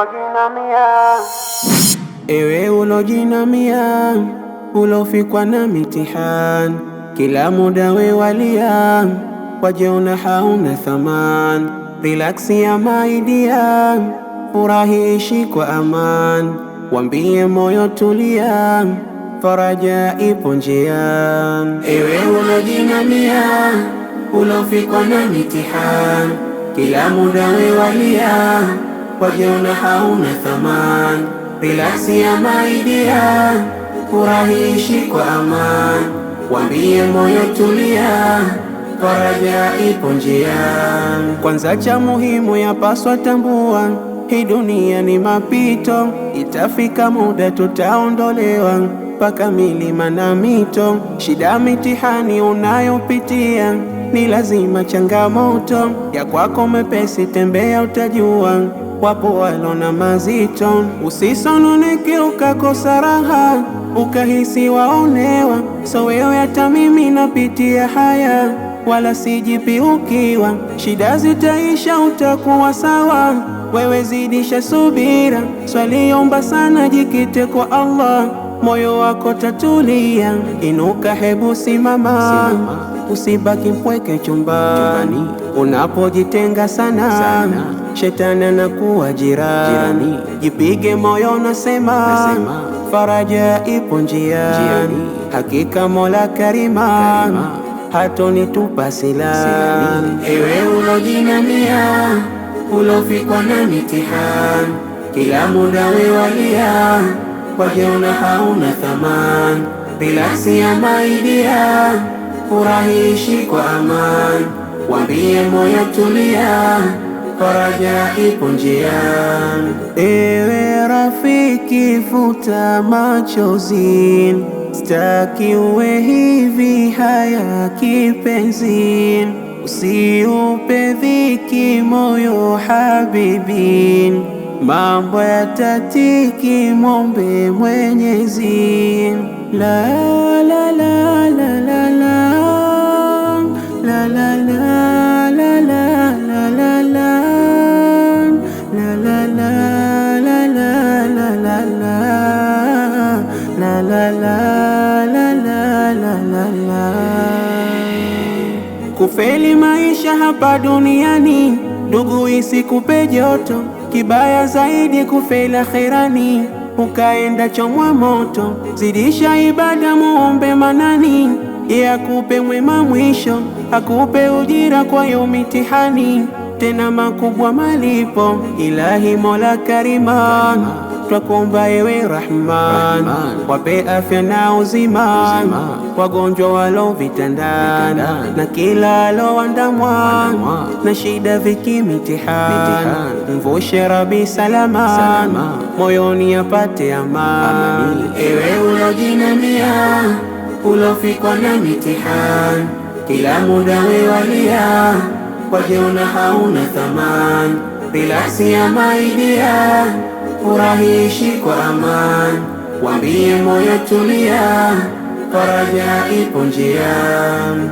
ulojinamia, ewe ulojinamia, ulofikwa na mitihani, kila muda we walia, wajiona hauna thamani. Relax ya maidia, furahi ishi kwa amani, wambie moyo tulia, faraja ipo njiani. Ewe ulojinamia, ulofikwa na mitihani, kila muda we walia, wajiona hauna thamani. Relax ya maidia, furahi ishi kwa amani, wambie moyo tulia, faraja ipo njiani. Kwanza cha muhimu yapaswa tambua, hii dunia ni mapito, itafika muda tutaondolewa, mpaka milima na mito. Shida mitihani unayopitia ni lazima, changamoto ya kwako mepesi, tembea utajua, wapo walona mazito. Usisononeke ukakosa raha, ukahisi waonewa, so wewe hata mimi napitia haya, wala sijipi ukiwa. Shida zitaisha, utakuwa sawa, wewe zidisha subira, swaliomba sana, jikite kwa Allah, moyo wako tatulia. Inuka, hebu simama, usibaki mpweke chumbani, unapojitenga sana, shetani anakuwa jirani. Jipige moyo, nasema faraja ipo njiani, hakika Mola Karima hatonitupa silani. Ewe ulojinamia, ulofikwa na mitihani, kila muda we walia, wajiona hauna thamani. Relax ya maidia, furahi ishi kwa amani, wambie moyo tulia, faraja ipo njiani. Ewe rafiki, futa machozi, staki uwe hivi, haya kipenzi, usiupe dhiki moyo habibi, mambo yatatiki, mombe Mwenyezi. La la la la la la la la la la la la la la la la la. Kufeli maisha hapa duniani, ndugu, isikupe joto, kibaya zaidi kufeli akhirani, ukaenda chomwa moto. Zidisha ibada, muombe Manani, yeye akupe mwema mwisho, akupe ujira kwa hiyo mitihani, tena makubwa malipo. Ilahi Mola Karima, twakuomba ewe Rahman, wape afya na uzima, wagonjwa walo vitandani, na kila aloandamwa na shida viki mitihani, mvushe Rabi salama, moyoni apate amani. Ewe ulojinamia, ulofikwa na mitihani, kila muda we walia, wajiona hauna thamani. Relax ya maidia, furahi ishi kwa amani, wambie moyo tulia, faraja ipo njiani.